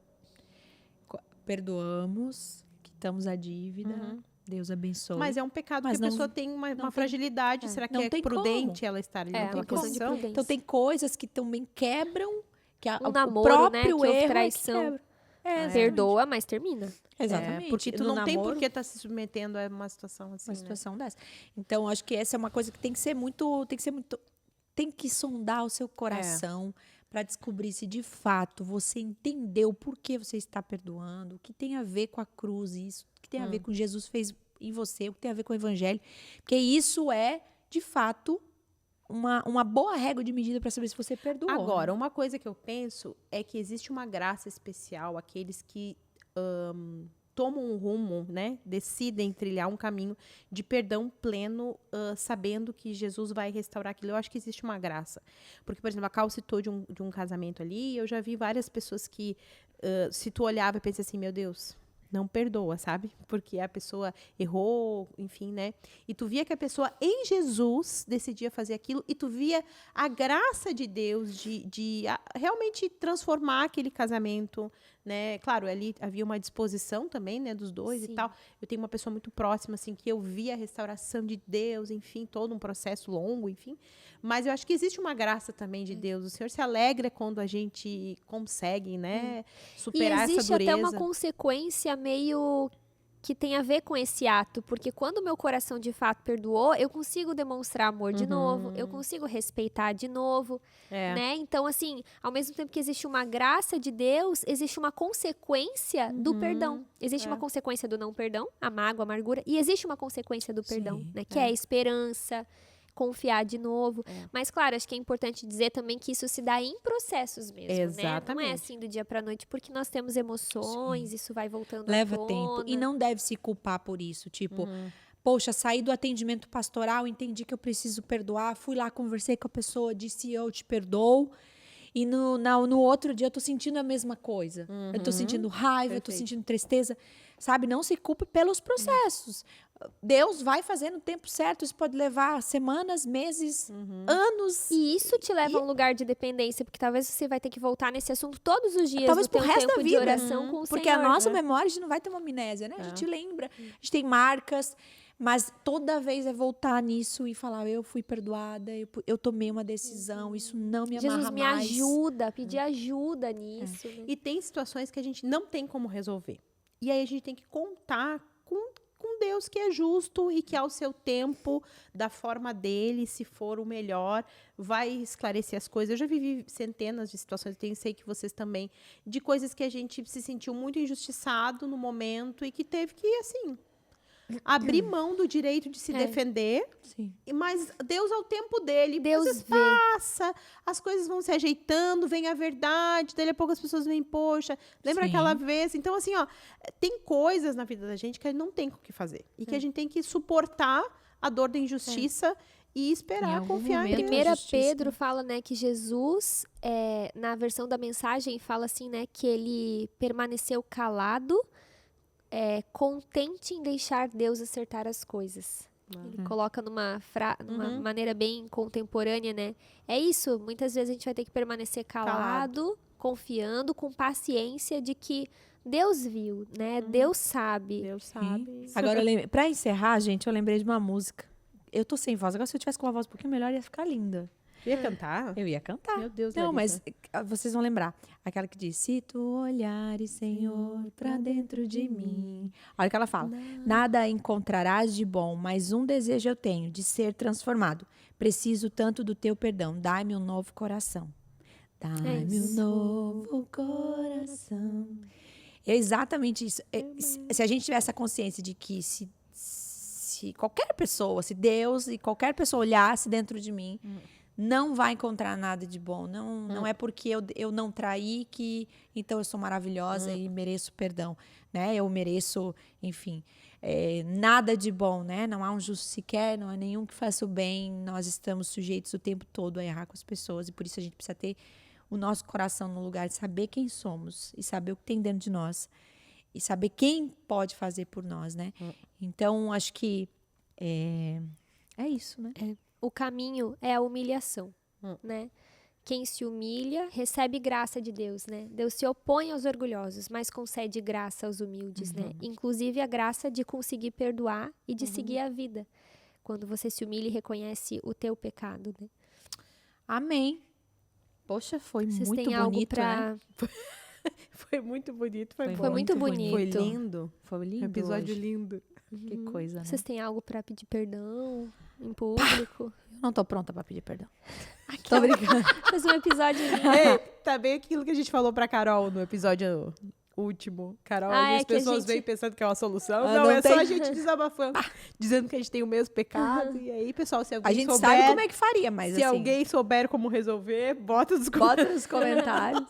Perdoamos, quitamos a dívida, Deus abençoe. Mas é um pecado porque a pessoa tem uma fragilidade. Será que é prudente ela estar ali naquela posição? Então, tem coisas que também quebram. Que o namoro, o próprio né? Que erro traição. Perdoa, mas termina. Exatamente. Porque tu não tem por que estar se submetendo a uma situação assim. Uma situação dessa. Então, acho que essa é uma coisa que tem que sondar o seu coração para descobrir se de fato você entendeu por que você está perdoando, o que tem a ver com a cruz, isso, o que tem a ver com Jesus fez em você, o que tem a ver com o evangelho. Porque isso é, de fato, uma boa régua de medida para saber se você perdoou. Agora, uma coisa que eu penso é que existe uma graça especial àqueles que tomam um rumo, né? Decidem trilhar um caminho de perdão pleno, sabendo que Jesus vai restaurar aquilo. Eu acho que existe uma graça. Porque, por exemplo, a Cal citou de um casamento ali, eu já vi várias pessoas que, se tu olhava e pensa assim, meu Deus, não perdoa, sabe? Porque a pessoa errou, enfim, né? E tu via que a pessoa em Jesus decidia fazer aquilo e tu via a graça de Deus de realmente transformar aquele casamento, né? Claro, ali havia uma disposição também, né, dos dois e tal. Eu tenho uma pessoa muito próxima, assim, que eu via a restauração de Deus, enfim, todo um processo longo, enfim. Mas eu acho que existe uma graça também de Deus. O Senhor se alegra quando a gente consegue, né, superar essa dureza. E existe até uma consequência meio que tem a ver com esse ato, porque quando o meu coração de fato perdoou, eu consigo demonstrar amor de novo, eu consigo respeitar de novo, né? Então, assim, ao mesmo tempo que existe uma graça de Deus, existe uma consequência do perdão. Existe uma consequência do não perdão, a mágoa, a amargura, e existe uma consequência do perdão, né? Que é a esperança, confiar de novo. Mas, claro, acho que é importante dizer também que isso se dá em processos mesmo, Exatamente. né? Não é assim do dia pra noite, porque nós temos emoções, isso vai voltando Leva à tona. tempo. E não deve se culpar por isso. Tipo, poxa, saí do atendimento pastoral, entendi que eu preciso perdoar, fui lá, conversei com a pessoa, disse eu te perdoo. E no outro dia eu tô sentindo a mesma coisa. Eu tô sentindo raiva, eu tô sentindo tristeza. Sabe? Não se culpe pelos processos. Deus vai fazer no tempo certo. Isso pode levar semanas, meses, anos. E isso te leva a um lugar de dependência, porque talvez você vai ter que voltar nesse assunto todos os dias. Talvez pro resto da vida. De oração com o porque Senhor. a nossa memória, a gente não vai ter uma amnésia, né? A gente lembra. A gente tem marcas. Mas toda vez é voltar nisso e falar, eu fui perdoada, eu tomei uma decisão, isso não me amarra Jesus me mais. ajuda, pedir ajuda nisso. Né? E tem situações que a gente não tem como resolver. E aí a gente tem que contar com Deus que é justo e que ao seu tempo, da forma dele, se for o melhor, vai esclarecer as coisas. Eu já vivi centenas de situações, sei que vocês também, de coisas que a gente se sentiu muito injustiçado no momento e que teve que, assim, abrir mão do direito de se defender. Sim. Mas Deus, ao tempo dele, Deus vê. passa, as coisas vão se ajeitando, vem a verdade, daí a pouco as pessoas vêm, poxa, lembra aquela vez? Então, assim, ó, tem coisas na vida da gente que a gente não tem o que fazer. E que a gente tem que suportar a dor da injustiça e esperar, confiar em Deus. 1 Pedro fala, né, que Jesus, na versão da mensagem, fala assim, né, que ele permaneceu calado, contente em deixar Deus acertar as coisas. Ele coloca numa maneira bem contemporânea, né? É isso, muitas vezes a gente vai ter que permanecer calado, confiando, com paciência de que Deus viu, né? Deus sabe. Deus sabe. Agora, pra encerrar, gente, eu lembrei de uma música. Eu tô sem voz. Agora, se eu tivesse com uma voz um pouquinho melhor, ia ficar linda. Ia cantar? Eu ia cantar. Meu Deus, não, Larissa. mas vocês vão lembrar. Aquela que diz, se tu olhares, Senhor, pra dentro de mim. Olha o que ela fala. Nada encontrarás de bom, mas um desejo eu tenho, de ser transformado. Preciso tanto do teu perdão. Dai-me um novo coração. Dai-me um novo coração. É exatamente isso. Se a gente tiver essa consciência de que se qualquer pessoa, se Deus e qualquer pessoa olhasse dentro de mim, não vai encontrar nada de bom. Não é porque eu não traí que então eu sou maravilhosa e mereço perdão, né? Eu mereço, enfim, nada de bom, né? Não há um justo sequer, não há nenhum que faça o bem. Nós estamos sujeitos o tempo todo a errar com as pessoas e por isso a gente precisa ter o nosso coração no lugar de saber quem somos e saber o que tem dentro de nós e saber quem pode fazer por nós, né? Então, acho que é isso, né? O caminho é a humilhação, né? Quem se humilha recebe graça de Deus, né? Deus se opõe aos orgulhosos, mas concede graça aos humildes, né? Inclusive a graça de conseguir perdoar e de seguir a vida. Quando você se humilha e reconhece o teu pecado, né? Amém. Poxa, foi Vocês muito têm algo bonito, pra... né? Foi muito bonito. Foi muito bonito. Foi lindo. Foi lindo Um episódio hoje. lindo. Que coisa, né? Vocês têm algo pra pedir perdão em público? Eu não tô pronta pra pedir perdão. Tô brincando. Fez um episódio... Ei, tá bem aquilo que a gente falou pra Carol no episódio último. Carol, as pessoas vêm pensando que é uma solução. Não, é só a gente desabafando. Dizendo que a gente tem o mesmo pecado. E aí, pessoal, se alguém A gente souber... sabe como é que faria, mas Se assim... alguém souber como resolver, bota nos comentários.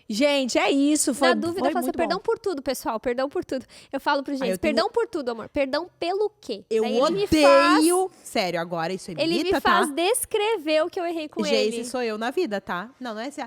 Gente, é isso. Foi, Na dúvida, foi eu faço muito perdão bom. por tudo, pessoal. Perdão por tudo. Eu falo pro gente, eu tenho- perdão por tudo, amor. Perdão pelo quê? Eu Daí ele me odeio... Sério, agora isso é Ele me faz descrever o que eu errei com ele. Esse sou eu na vida, tá? Não é assim...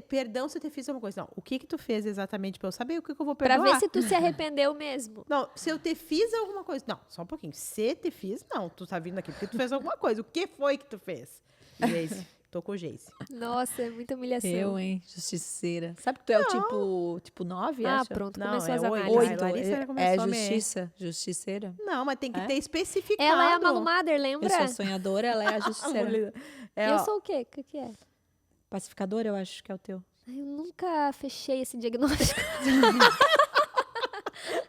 Perdão se eu te fiz alguma coisa. Não, o que tu fez exatamente pra eu saber o que eu vou Pra perdoar? ver se tu se arrependeu mesmo. Não, se eu te fiz alguma coisa... Não, só um pouquinho. Se te fiz, não. Tu tá vindo aqui porque tu fez alguma coisa. O que foi que tu fez? Geise. Tô com o Geise. Nossa, é muita humilhação. Eu, hein? Justiceira. Sabe que tu é o tipo 9, Ah, acho? pronto, Não, começou é as oito. análises. Ai, Larissa, ela começou a me- Justiceira. Não, mas tem que É? ter especificado. Ela é a Malu Mader, lembra? Eu sou sonhadora, ela é a justiceira. Eu sou o quê? O que é? Pacificadora, eu acho que é o teu. Ai, eu nunca fechei esse diagnóstico.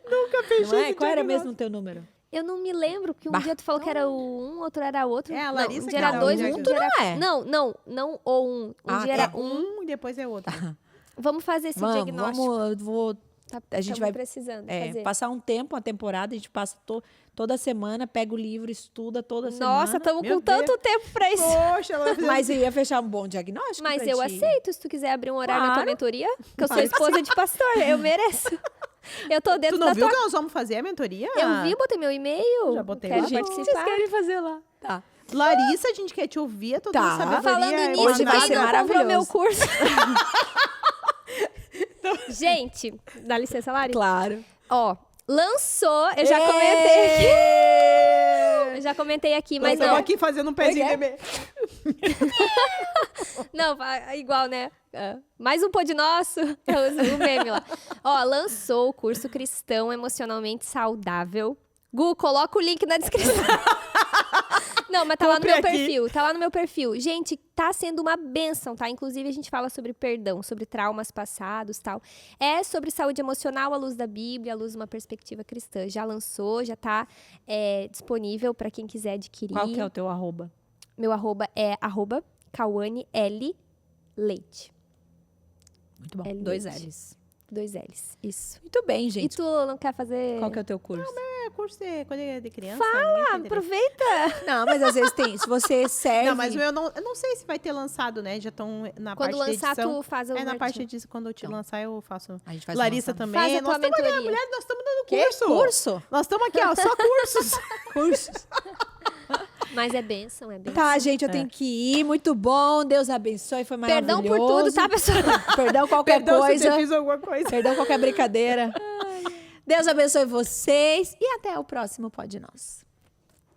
Nunca fechei Não é? esse Qual era diagnóstico. mesmo o teu número? Eu não me lembro, porque um dia tu falou que era o 1, outro era outro. É, a Não, Larissa um que dia era dá o 2, um diagnóstico. dia era... Não é? Não o 1. Um dia era um. E depois é outro. Vamos fazer esse diagnóstico. A gente Tamo vai precisando fazer. passar um tempo, uma temporada, a gente passa toda semana, pega o livro, estuda toda semana. Nossa, estamos Meu com tanto tempo pra isso. Poxa, ela fez... Mas ia fechar um bom diagnóstico Mas pra eu ti. aceito, se tu quiser abrir um horário na tua Claro. mentoria, que eu sou esposa de pastor, eu mereço. Eu tô dentro Tu não da viu tua... que nós vamos fazer a mentoria? Eu vi, botei meu e-mail. Já botei Quero lá. Gente, o que vocês participar. querem fazer lá? Tá. Larissa, a gente quer te ouvir, a toda Tá. sabedoria. Falando nisso, Hoje vai quem ser não comprou maravilhoso. meu curso? Gente, dá licença, Lari. Claro. Ó, lançou, eu já comentei aqui. Eu já comentei aqui, Nós mas estamos não. aqui fazendo um pezinho de bebê. Não, igual, né? Mais um pod nosso, o meme lá. Ó, lançou o curso Cristão Emocionalmente Saudável. Gu, coloca o link na descrição. Não, mas tá lá no Compre meu aqui. perfil, tá lá no meu perfil. Gente, tá sendo uma bênção, tá? Inclusive, a gente fala sobre perdão, sobre traumas passados, tal. É sobre saúde emocional à luz da Bíblia, à luz de uma perspectiva cristã. Já lançou, já tá disponível pra quem quiser adquirir. Qual que é o teu arroba? Meu arroba é @Kawane_L_Leite. Muito bom. É 2 Leite. L's. 2 L's, isso. Muito bem, E gente. tu não quer fazer... Qual que é o teu curso? É curso quando é de criança. Fala, aproveita. Não, mas às vezes tem. Se você serve... Não, mas eu não sei se vai ter lançado, né? Já estão na Quando parte de lançar, edição. tu faz o É na marketing. parte disso, quando eu te lançar, eu faço. A gente faz Larissa um lançamento. também. Faz a tua Nós estamos aqui, mentoria. mulher, nós estamos dando Que curso. curso? Nós estamos aqui, ó, só cursos. Cursos. Mas é bênção, é bênção. Tá, gente, eu tenho que ir. Muito bom. Deus abençoe. Foi maravilhoso. Perdão por tudo, tá, pessoal? Perdão qualquer Perdão se coisa. eu fiz alguma coisa. Perdão qualquer brincadeira. Deus abençoe vocês. E até o próximo Pod Nós.